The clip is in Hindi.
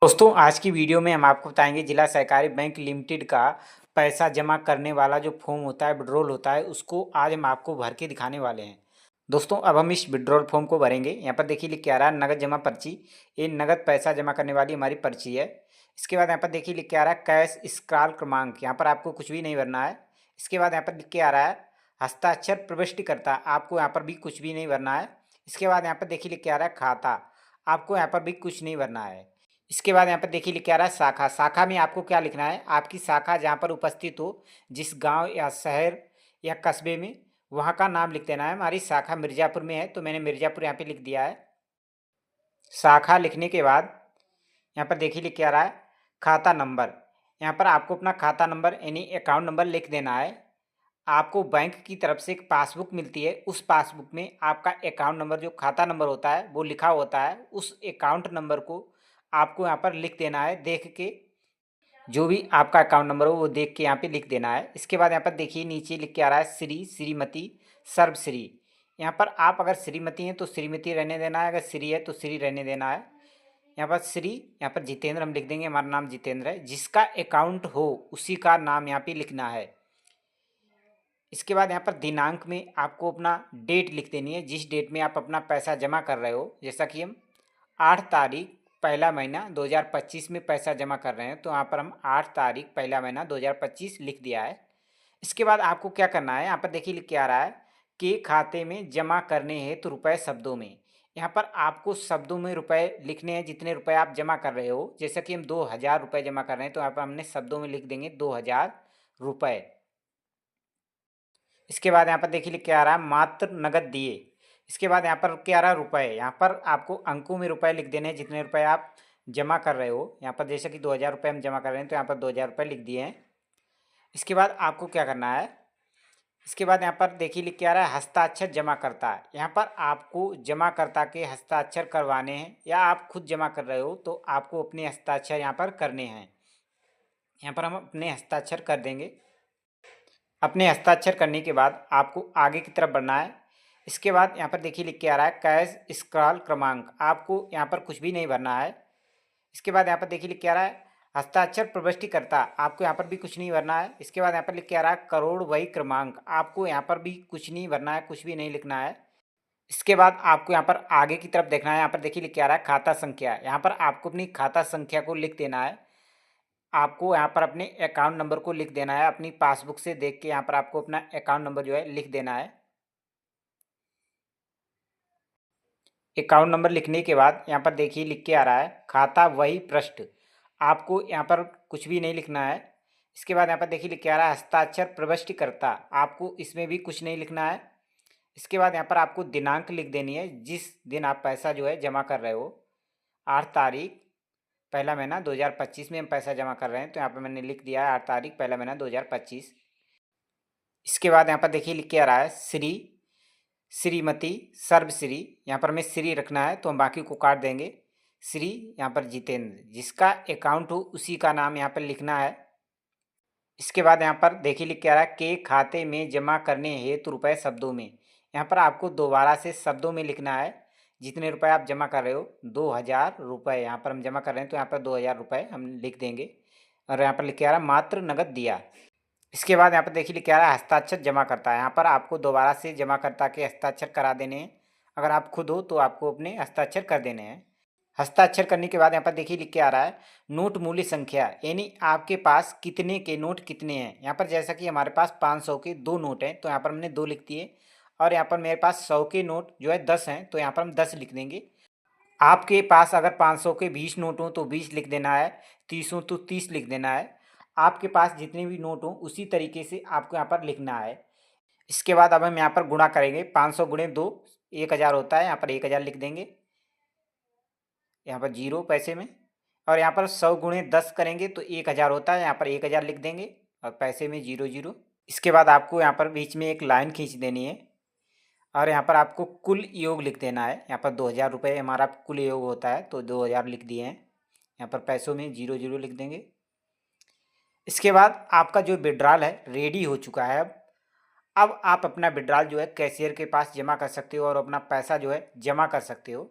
दोस्तों आज की वीडियो में हम आपको बताएंगे जिला सहकारी बैंक लिमिटेड का पैसा जमा करने वाला जो फॉर्म होता है विड्रॉल होता है उसको आज हम आपको भर के दिखाने वाले हैं। दोस्तों अब हम इस विड्रॉल फॉर्म को भरेंगे। यहाँ पर देखिए लिख के आ रहा है नगद जमा पर्ची। ये नगद पैसा जमा करने वाली हमारी पर्ची है। इसके बाद यहाँ पर देखिए लिख के आ रहा है कैश स्क्रॉल क्रमांक। यहाँ पर आपको कुछ भी नहीं भरना है। इसके बाद यहाँ पर लिख के आ रहा है हस्ताक्षर प्रविष्टिकर्ता। आपको यहाँ पर भी कुछ भी नहीं भरना है। इसके बाद यहाँ पर देखिए लिख के आ रहा है खाता। आपको यहाँ पर भी कुछ नहीं भरना है। इसके बाद यहाँ पर देखिए लिख के आ रहा है शाखा। शाखा में आपको क्या लिखना है, आपकी शाखा जहाँ पर उपस्थित हो, जिस गांव या शहर या कस्बे में, वहाँ का नाम लिख देना है। हमारी शाखा मिर्ज़ापुर में है तो मैंने मिर्ज़ापुर यहाँ पे लिख दिया है। शाखा लिखने के बाद यहाँ पर देखिए लिख के आ रहा है खाता नंबर। यहाँ पर आपको अपना खाता नंबर यानी अकाउंट नंबर लिख देना है। आपको बैंक की तरफ से एक पासबुक मिलती है, उस पासबुक में आपका अकाउंट नंबर जो खाता नंबर होता है वो लिखा होता है। उस अकाउंट नंबर को आपको यहाँ पर लिख देना है। देख के जो भी आपका अकाउंट नंबर हो वो देख के यहाँ पे लिख देना है। इसके बाद यहाँ पर देखिए नीचे लिख के आ रहा है श्री, श्रीमती, सर्वश्री। यहाँ पर आप अगर श्रीमती हैं तो श्रीमती रहने देना है, अगर श्री है तो श्री रहने देना है। यहाँ पर श्री, यहाँ पर जितेंद्र हम लिख देंगे, हमारा नाम जितेंद्र है। जिसका अकाउंट हो उसी का नाम यहाँ पे लिखना है। इसके बाद यहाँ पर दिनांक में आपको अपना डेट लिख देनी है, जिस डेट में आप अपना पैसा जमा कर रहे हो। जैसा कि हम 8 तारीख पहला महीना 2025 में पैसा जमा कर रहे हैं तो यहाँ पर हम 8 तारीख पहला महीना 2025 लिख दिया है। इसके बाद आपको क्या करना है, यहाँ पर देखिए लिख के आ रहा है कि खाते में जमा करने हैं तो रुपए शब्दों में। यहाँ पर आपको शब्दों में रुपए लिखने हैं, जितने रुपए आप जमा कर रहे हो। जैसा कि हम 2000 रुपये जमा कर रहे हैं तो यहाँ पर हमने शब्दों में लिख देंगे 2000 रुपये। इसके बाद यहाँ पर देखिए लिख के आ रहा है मात्र नगद दिए। इसके बाद यहाँ पर क्या आ रहा है रुपए। यहाँ पर आपको अंकों में रुपए लिख देने हैं, जितने रुपए आप जमा कर रहे हो। यहाँ पर जैसे कि 2000 रुपये हम जमा कर रहे हैं तो यहाँ पर 2000 रुपये लिख दिए हैं। इसके बाद आपको क्या करना है, इसके बाद यहाँ पर देखिए लिख के आ रहा है हस्ताक्षर जमा करता। यहाँ पर आपको जमाकर्ता के हस्ताक्षर करवाने हैं, या आप खुद जमा कर रहे हो तो आपको अपने हस्ताक्षर यहाँ पर करने हैं। यहाँ पर हम अपने हस्ताक्षर कर देंगे। अपने हस्ताक्षर करने के बाद आपको आगे की तरफ बढ़ना है। इसके बाद यहाँ पर देखिए लिख के आ रहा है कैश स्क्रॉल क्रमांक। आपको यहाँ पर कुछ भी नहीं भरना है। इसके बाद यहाँ पर देखिए लिख के आ रहा है हस्ताक्षर प्रविष्टिकर्ता। आपको यहाँ पर भी कुछ नहीं भरना है। इसके बाद यहाँ पर लिख के आ रहा है करोड़ वही क्रमांक। आपको यहाँ पर भी कुछ नहीं भरना है, कुछ भी नहीं लिखना है। इसके बाद आपको यहाँ पर आगे की तरफ देखना है। यहाँ पर देखिए लिख के आ रहा है खाता संख्या। यहाँ पर आपको अपनी खाता संख्या को लिख देना है। आपको यहाँ पर अपने अकाउंट नंबर को लिख देना है। अपनी पासबुक से देख के यहाँ पर आपको अपना अकाउंट नंबर जो है लिख देना है। अकाउंट नंबर लिखने के बाद यहाँ पर देखिए लिख के आ रहा है खाता वही पृष्ठ। आपको यहाँ पर कुछ भी नहीं लिखना है। इसके बाद यहाँ पर देखिए लिख के आ रहा है हस्ताक्षर प्रविष्टिकर्ता। आपको इसमें भी कुछ नहीं लिखना है। इसके बाद यहाँ पर आपको दिनांक लिख देनी है, जिस दिन आप पैसा जो है जमा कर रहे हो। 8 तारीख पहला महीना 2025 में हम पैसा जमा कर रहे हैं तो यहाँ पर मैंने लिख दिया है 8 तारीख पहला महीना 2025। इसके बाद यहाँ पर देखिए लिख के आ रहा है श्री, श्रीमती, सर्वश्री। यहाँ पर हमें श्री रखना है तो हम बाकी को काट देंगे। श्री यहाँ पर जितेंद्र, जिसका अकाउंट हो उसी का नाम यहाँ पर लिखना है। इसके बाद यहाँ पर देखिए लिख के आ रहा है के खाते में जमा करने हेतु रुपए शब्दों में। यहाँ पर आपको दोबारा से शब्दों में लिखना है, जितने रुपए आप जमा कर रहे हो। 2000 रुपये यहाँ पर हम जमा कर रहे हैं तो यहाँ पर 2000 रुपये हम लिख देंगे। और यहाँ पर लिख के आ रहा है मात्र नगद दिया। इसके बाद यहाँ पर देखिए लिख के आ रहा है हस्ताक्षर जमा करता है। यहाँ पर आपको दोबारा से जमा करता के हस्ताक्षर करा देने हैं। अगर आप खुद हो तो आपको अपने हस्ताक्षर कर देने हैं। हस्ताक्षर करने के बाद यहाँ पर देखिए लिख के आ रहा है नोट मूल्य संख्या, यानी आपके पास कितने के नोट कितने हैं। यहाँ पर जैसा कि हमारे पास 500 के 2 नोट हैं तो यहाँ पर हमने 2 लिख दिए। और यहाँ पर मेरे पास 100 के नोट जो है 10 हैं तो यहाँ पर हम 10 लिख देंगे। आपके पास अगर 500 के 20 नोट हों तो 20 लिख देना है, 30 हो तो 30 लिख देना है। आपके पास जितने भी नोट हों उसी तरीके से आपको यहाँ पर लिखना है। इसके बाद अब हम यहाँ पर गुणा करेंगे। 500 गुणे 2 1000 होता है। यहाँ पर 1000 लिख देंगे, यहाँ पर 0 पैसे में। और यहाँ पर 100 गुणे 10 करेंगे तो 1000 होता है। यहाँ पर 1000 लिख देंगे और पैसे में 0 0। इसके बाद आपको यहाँ पर बीच में एक लाइन खींच देनी है और यहाँ पर आपको कुल योग लिख देना है। यहाँ पर 2000 रुपये हमारा कुल योग होता है तो 2000 लिख दिए हैं। यहाँ पर पैसों में 0 0 लिख देंगे। इसके बाद आपका जो विड्रॉल है रेडी हो चुका है। अब आप अपना विड्रॉल जो है कैशियर के पास जमा कर सकते हो और अपना पैसा जो है जमा कर सकते हो।